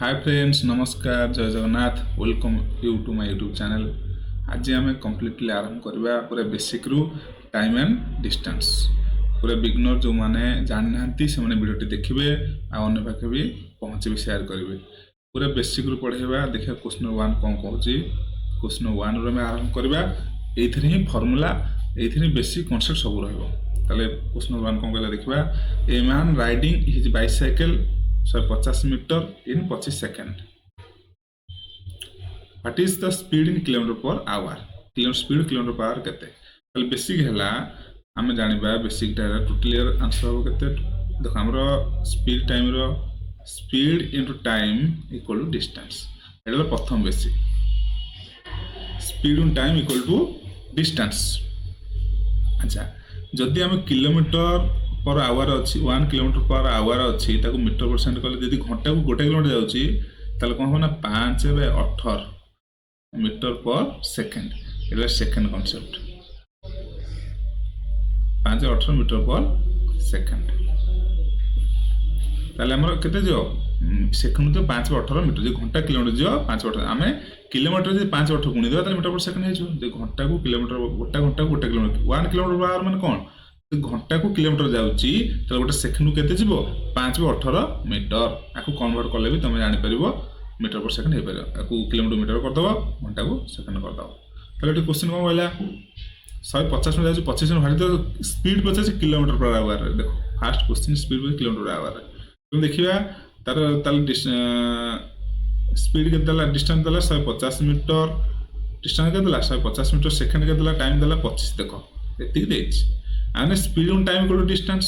हाय friends, नमस्कार, जय Jagannath. Welcome you to my YouTube channel. आज आम कम्प्लीटली आरंभ करवा पूरा बेसिक रू टाइम एंड डिस्टेंस। पूरा बिगनर जो मैंने जानी ना से वीडियो देखिए आने पाखे भी पहुँचे शेयर करेंगे। पूरा बेसिक रू पढ़ेगा। देखिए क्वेश्चन 1 कौन कहूँ। क्वेश्चन 1 रू आरंभ करवा। ये ही फर्मूला ये बेसिक कनसेप्ट सब रहा। क्वेश्चन 1 कौन कहला देखा। A man riding his bicycle 150 metre in 25 second. What is the speed in kilometre per hour. Speed kilometre per hour केते। बेसिक है आम जाना बेसिक टोटली आंसर हम के देख आम speed time speed into time equal to distance. ये प्रथम basic. Speed in time equal to distance. अच्छा, जदि आम किलोमीटर पर आवर अच्छी 1 किलोमीटर पर आवर अच्छी मीटर परसेंट कले जब घंटा को 1 किलोमीटर जाऊँगी कौन हम ना 5/18 मीटर पर सेकेंड। ये second concept 5/18 metre per second. ताले हमर केते जो सेकेंड तो 5/18 मीटर जो घंटा किलोमीटर जो 5/18 आम किलोमीटर जो 5/18 गुणी देवा मीटर पर सेकेंड हो। घंटा को किलोमीटर गोटे घंटा को 1 किलोमीटर 1 किलोमीटर पर आवर मैंने कौन घंटा को किलोमीटर जाऊँगी गोटे सेकेंड को केते 5/18 मीटर। आपको कन्वर्ट कले भी तुम जापर मीटर पर सेकेंड हो पार। किलोमीटर मीटर करदेव घंटा को सेकेंड करदेव। तो क्वेश्चन कौन कहला 150 में जाऊँगी 25 में भारी स्पीड पचास किलोमीटर पर आवर। देखो फास्ट क्वेश्चन स्पीड पर किलोमीटर पर आवर। तुम देखा तार स्पीड के डिस्टेंस देला 150 मीटर। डिस्टेंस के 150 मीटर सेकेंड के टाइम देला 25। देख ये आने speed on time equal to distance.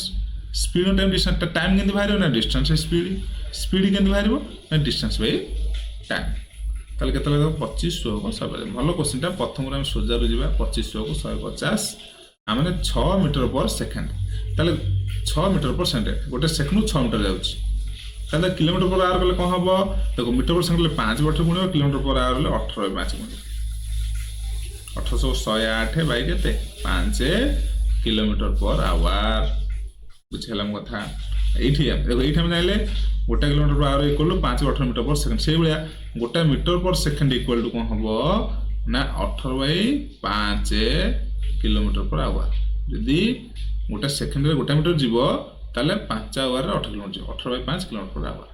Speed on time distance time के बाहर ना डिस्टेंस स्पीड स्पीड के बाहर ना डिस्टेंस बाई टाइम। ताले केते 2500 को 100। भल क्वेश्चन प्रथम आम सोजार जा 2500 को 150 आम 6 मीटर पर सेकेंड। ताले 6 मीटर पर सेकेंड गोटे सेकेंड 6 मीटर जाऊँगी किलोमीटर पर आवर कले कौन हम देखो मीटर पर सेकेंड 5/18 गुण किलोमीटर पर आवर 18/5 गुण 1808 बाई के 5 किलोमीटर पर आवर। बुझेगा कथा ये देखो ये जाइले 1 kilometre per hour equal to 5/18 metre per second. से भाया 1 metre per second equal to कौन हम ना 18/5 किलोमीटर पर आवर। जदि गोटे सेकेंड 1 मीटर जीव ताले 5 hour 8 kilometre 18/5 kilometre per hour.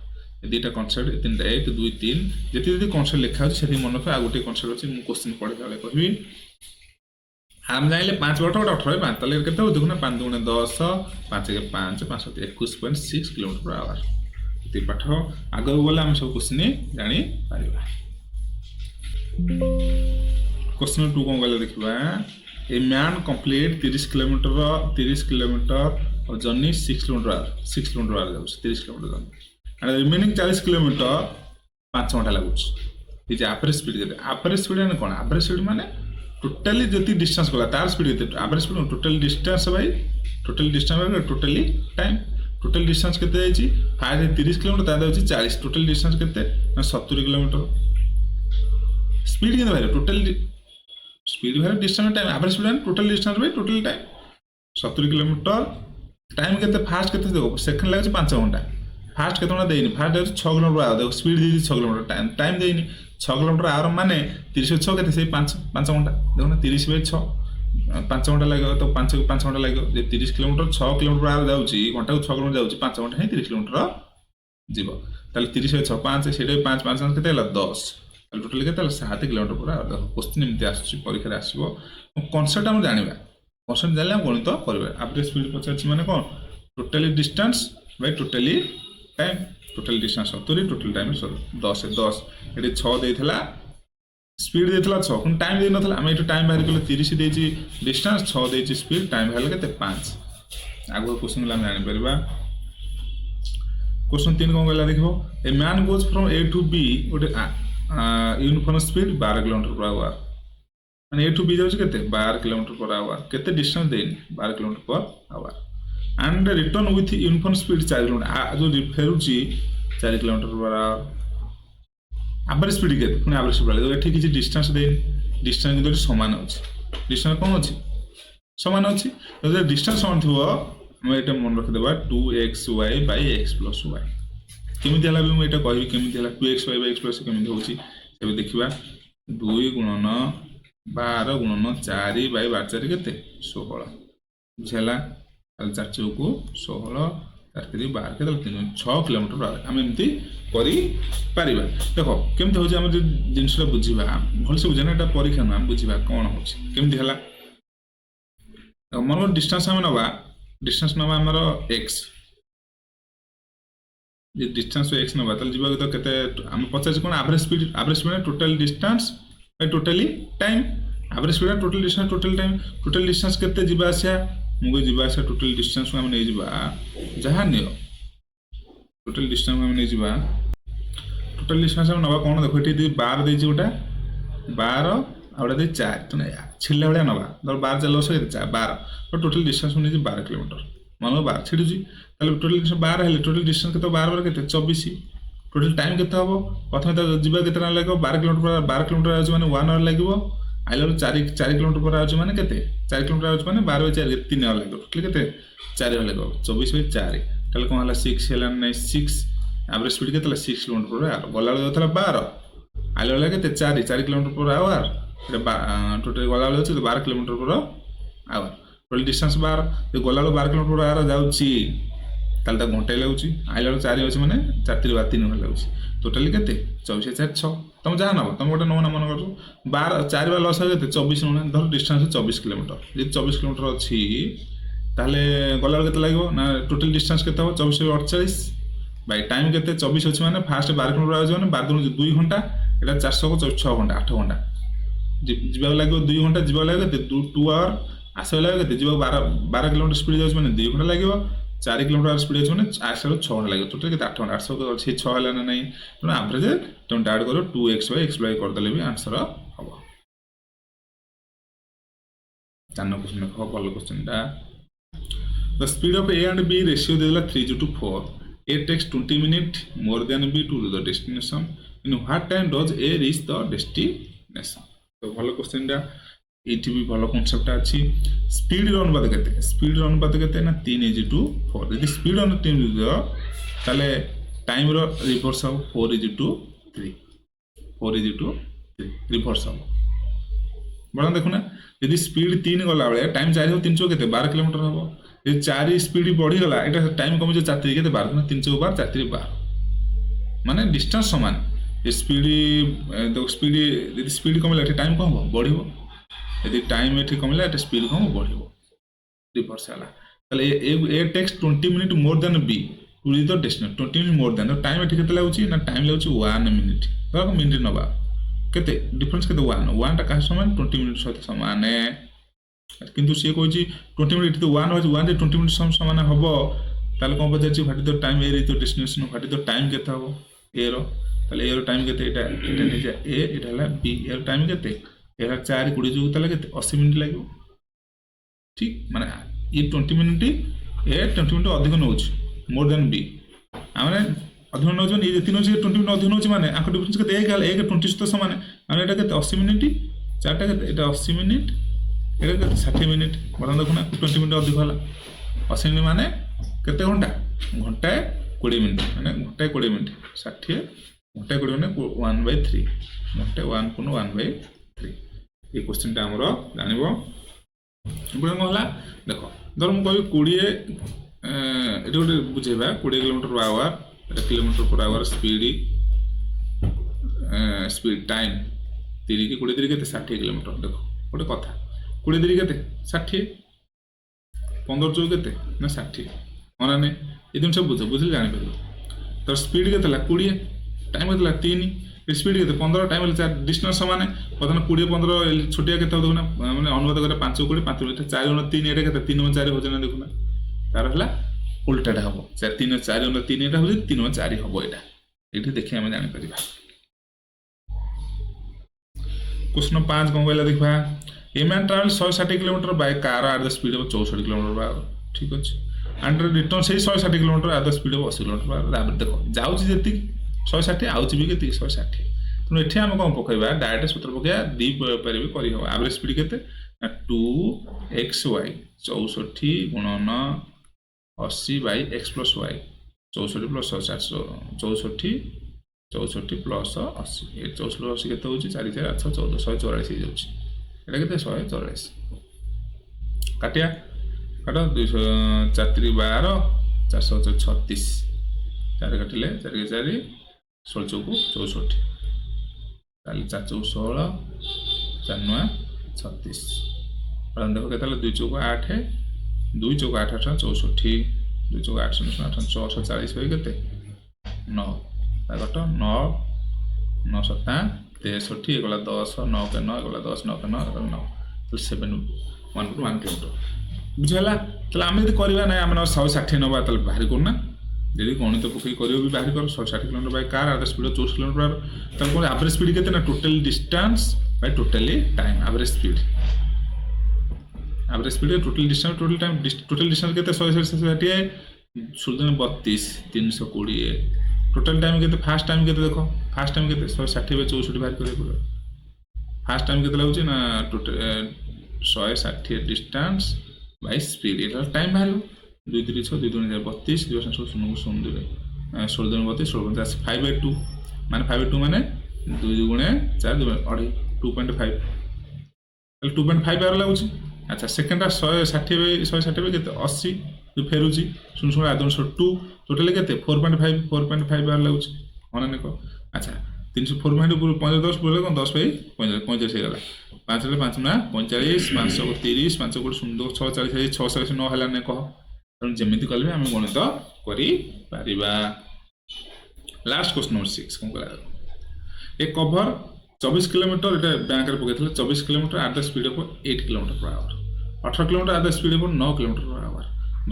दुईटा कनसेप्ट 3 1 2 3 जी कनसेप्ट लिखा से मन रख। आ गए कनसेप्ट अच्छी मुझे क्वेश्चन पढ़े कहबी। आम जाइले 5/18 18/5 ताले केते हो देखुना 5 × 10 5 × 5 5 21.6 किलोमीटर पर आवर। ये पाठ आगे गले आम सब क्वेश्चन जानी पारिबा। क्वेश्चन 2 कौन कहले देखा। ए मैन कंप्लीट 30 किलोमीटर और journey 6 kilometre hour 6 kilometre hour जाऊँ 30 kilometre journey and remaining 40 kilometre 5 घंटा लगुच। ये एवरेज स्पीड के एवरेज स्पीड माने कौन। एवरेज स्पीड माने टोटाली जी डिस्टेंस गला तार speed average speed total distance भाई टोटल डिस्टेंस टोटाली टाइम। टोटल डिस्टेंस के फाइव 30 किलोमीटर तार 40 टोटल डिस्टेंस के 70 किलोमीटर। स्पीड के भाई टोटल स्पीड भाई distance time average speed total distance भाई टोटल टाइम 70 किलोमीटर। टाइम के फास्ट के देखो सेकेंड लगे 5 घंटा। फास्ट के देनी फास्ट 6 किलोमीटर आवर देखो स्पीड दी 6 किलोमीटर टाइम देनी 6 किलोमीटर आवर माने 30/6 के 5 घंटा देखो ना 30/6 5 घंटा लगे तो 5 घंटा लगे 30 किलोमीटर 6 किलोमीटर आवर जाऊँगी घंटा को 6 किलोमीटर जाऊँगी 5 घंटा ही 30 किलोमीटर जीव। ताले 30/6 5 से 5 5 के 10 टोटाल के 7 किलोमीटर पर आवर। देखो क्वेश्चन एमती आसूँ परीक्षा आसो कनसेप्ट आम जाना कनसेप्ट जाने गणित कर। एवरेज स्पीड पचार माने कौन totally distance by totally time. Total distance 70 total time 10 ये 6 देला स्पीड देला 6 पुणी टाइम दे ना आम ये टाइम बाहर कले 30 देती डिस्टेंस 6 देती स्पीड टाइम बाहर के 5। आगे क्वेश्चन आम जापर। क्वेश्चन 3 कौन कहला देखो। A man goes from A to B गोटे uniform speed 12 kilometre per hour मैंने ए टू बी जाऊँगी के 12 किलोमीटर पर आवर के डिस्टेंस देनी 12 kilometre per hour and return with uniform speed 4 kilometre जो फेरुची 4 kilometre per our. Average speed के पुणी average speed ये किसी डिस्टेंस देनी डिस्टेंस जो सामान अच्छी डिस्टेंस कौन अच्छी सामान अच्छी डिस्टेंस सामान थी आम ये मन रखिदेवा 2xy/x + y केमी भी मुझे कहि केमी 2x/x केमी होची से देखा 2 गुणन 12 गुणन 4/12 केते 16 बुझेला 4 चौको 16 4 3 12 के 6 किलोमीटर आम एमती करी पारिबा देखो केमती होची हम जिनसटा बुझिबा भल से बुझना एटा परीक्षा ना बुझिबा कोन होची केमती हला मन डिस्टेंस हम नवा हमर x डिस्टेंस एक्स ना जीवा तो केते हम पचास कोन average speed total distance by totally time average speed total distance केते जीवा आसा मुगे जीवा आसा टोटल डिस्टेंस हम नै जीवा जहा नियो टोटल डिस्टेंस हम नै जीवा टोटल डिस्टेंस हम नवा कोन देखो एटी 12 देछि ओटा 12 आउडा दे 4 तो नै छिल्ला बडा नवा दर 12 चलो से 12 तो टोटल डिस्टेंस हम नै 12 किलोमीटर मानो 12 छिडुजी ताले टोटल डिस्टेंस 12 हेले टोटल डिस्टेंस के 12 के 24 टोटल टाइम के हबो प्रथम तो जीवा के लागो 12 किलोमीटर आउछ माने 1 आवर लागो आइलो 4 किलोमीटर पर आउछ माने केते 4 किलोमीटर आउछ माने 12 4 3 आवर लागो टोटल केते 4 आवर लागो 24/4 ताले कोन हला 6 हेला नै 6 एवरेज स्पीड के 6 किलोमीटर पर आवर गला लागो थला 12 आइलो लागो केते 4 किलोमीटर पर आवर टोटल गला लागो 12 kilometre per our total distance 12 तो गला 12 किलोमीटर पर आवर जाउची ताले घंटे लगुची आइला 4 अछि माने 4 3 घंटा लगुची टोटली केते 24/4 तुम जहाँ नब तुम गोटे नमूना मन कर 12 4 बार लस के 24 नमूना धर डिस्टेंस 24 किलोमीटर जी 24 किलोमीटर अच्छी ताले गला केते लागो ना टोटल डिस्टेंस केते हो 24/48 बाय टाइम केते 24 अछि माने फास्ट 12 किलोमीटर आछि माने 12 दुनु 2 घंटा एटा 400 को 6 घंटा 8 घंटा जीवा लागो 2 घंटा जीवा लागो केते 2 आवर आसे लागो केते जीवा 12 किलोमीटर स्पीड जाउछ माने 2 घंटा लागो 4 किलोमीटर स्पीड है 8 6 घंटा लगे टोटल के 8 घंटा 800 अच्छे 6 है ना नहीं तो एवरेज तुम डाउट करो 2x/x करदे भी आंसर हम 4 क्वेश्चन देखो भल क्वेश्चन दा the speed of A and B ratio देला 3:4 A takes 20 minutes more than B to the destination in what time does A reach the destination तो भल क्वेश्चन दा एटी भी भल कॉन्सेप्ट अछि स्पीड अनुपात केते ना 3:4 यदि स्पीड अन 3 दियो ताले टाइम रो रिवर्स हो 4:3 रिवर्स हो बड़ा देखो ना यदि स्पीड 3 गला बेले टाइम 4 हो 300 केते 12 किलोमीटर हो यदि 4 स्पीड बढ़ी गला एटा टाइम कम जे 4 केते 12 ना 300 12 4 12 माने डिस्टेंस समान स्पीड तो स्पीड यदि स्पीड कम ले टाइम कम हो बढ़िबो यदि टाइम एठी कमला एटा स्पीड कम बढ़िबो रिवर्स हला तले a takes 20 minute more than B to reach the destination 20 minute more than time एठी केते लागुची ना टाइम लागुची 1 मिनिट तो मिनिट नबा केते डिफरेंस केते 1 टा का समान 20 मिनिट सहित समान किंतु से कहूची 20 मिनिट तो 1 हो 1 जे 20 मिनिट समान हबो ताले कोन पचाची what is the time a reach the destination what is the time केते हबो ए रो ताले ए रो टाइम केते एटा नै जा ए एटा हला बी ए रो टाइम केते एरा 4 20 जो तले केते 80 मिनिट लागो ठीक माने ये 20 मिनिट ए 20 मिनिट अधिक नउछ मोर देन बी माने अधिक नउछ ये जति नउछ 20 मिनिट अधिक नउछ माने आको डिफरेंस केते 1 20 तो समान माने एटा केते 80 मिनिट चारटा केते एटा 80 मिनिट एटा केते 60 मिनिट बरन देखो ना 20 मिनिट अधिक होला 80 मिनिट माने केते घंटा घंटा 20 मिनिट माने घंटा 20 मिनिट 60 घंटा 20 माने 1/3 घंटा 1 कोन 1/3 ये क्वेश्चन टा हमरो जानिबो इबे कहला देखो धर मु कहबी 20 एटा गोटे बुझेबा 20 kilometre per our Etah kilometre per hour speed time 30 के 20 के 60 किलोमीटर देखो गोटे कथा 20 के 60 15 जो केते ना 60 माने ने ए दिन सब बुझले जानि परबो तो स्पीड केते ला 20 टाइम केते ला 3 स्पीड के 15 टाइम डिस्टेंस समान प्रथम 20 15 छोटिया के देखो ना माने अनुवाद करे 5 20 5 4 3 एटा के 3 4 हो जना देखो ना तार हला उल्टाटा हबो 3 4 3 एटा हो 3 4 हबो एटा एठी देखि हम जानि परिबा क्वेश्चन 5 कोन कहला देखबा a man travel 160 kilometre by car eight the speed of 64 kilometre per our ठीक अछि एंड रिटर्न से 160 kilometre at the speed of 80 kilometre per our देखो जाउची जेति 160 आउची भी के 160 तो एठी हम कोन पकैबा डायरेक्ट सूत्र पकैया दी परिबे करी हो एवरेज स्पीड केते 2xy 64 गुणन 80 by x + y 64 plus 464 64 plus 80 ये 64 80 केते होची 4 4 8 14 144 हो जाउची एटा केते 144 काटिया काट 200 4 3 12 436 4 काटिले 4 के 4 16 चौको 64 ताले 4 चौको 16 4 9 36 देखो केते 2 चौको 8 2 चौको 8 8 64 2 चौको 8 8 440 हो केते 9 कट 9 9 7 63 गला 10 9 के 9 गला 10 9 के 9 गला 9 तो 7 1.1 किलोमीटर बुझला तले आमे यदि करबा ना आमे 160 नबा तले बाहर करना यदि गणित पकई करियो भी बाहर कर 160 kilometre by car average speed 24 kilometre तले कोन एवरेज स्पीड केते ना total distance by totally time average speed total distance total time total distance केते 160 16 32 320 टोटल टाइम केते फास्ट टाइम केते देखो फास्ट टाइम केते 160 बाय 64 बाहर करे पड़ो फास्ट टाइम केते लागुची ना total 160 distance by speed Etah time बाहर 2 3 6 2 2 32 2 0 0 0 16 2 32 16 5 बाय 2 माने 5 बाय 2 माने 2 गुणे 4 2 अढ़ाई 2.5 2.5 आवर लागुची अच्छा सेकंड 160 बाय 160 बाय केते 80 जो फेरुची सुन सुन आदम 2 टोटल केते 4.5 आवर लागुची होना ने को अच्छा 304 माइनस 5 10 बोले 10 बाय 45 हे गला 5 रे 5 ना 45 530 5 को 0 640 640 न हला ने कह तन जेमिति करबे हम गणित करि पारिबा लास्ट क्वेश्चन नंबर 6 कोन करा ए कवर 24 किलोमीटर एटा बैंक रे पकेथले 24 kilometre at the speed of 8 kilometre per hour 18 kilometre at the speed of 9 kilometre per hour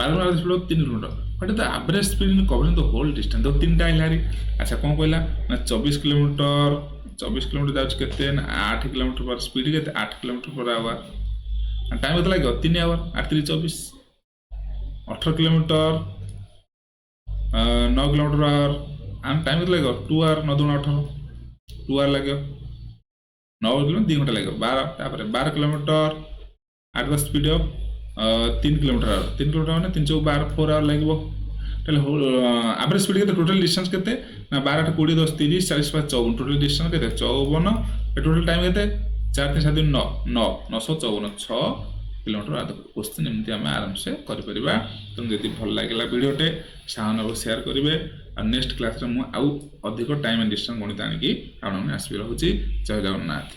12 at the speed of 3 kilometre what is the average speed in covering the whole distance दो तीन time लारी अच्छा कोन कहला ना 24 kilometre जाउछ केते ना 8 kilometre पर speed केते 8 kilometre per our time होता लागो 3 hour 8 3 24 18 kilometre 9 kilometre per hour and time होता लागो 2 आवर 9 2 18 2 आवर लागो 9 किलोमीटर 2 घंटा लागो 12 तापर 12 kilometre at the speed of 3 kilometre our 3 kilometre माने 3 4 12 4 आवर लागो तले एवरेज स्पीड केते टोटल डिस्टेंस केते ना 12 20 10 30 40 5 54 टोटल डिस्टेंस केते 54 टोटल टाइम केते 4 3 7 9 9 954 6 किलोमीटर आद क्वेश्चन एमती हम आराम से कर परिबा तुम यदि भल लागला वीडियोटे साउन और शेयर करिवे और नेक्स्ट क्लास रे मु आउ अधिक टाइम एंड डिस्टेंस गणित आनी की आपण आसबि रहउची जय जगन्नाथ।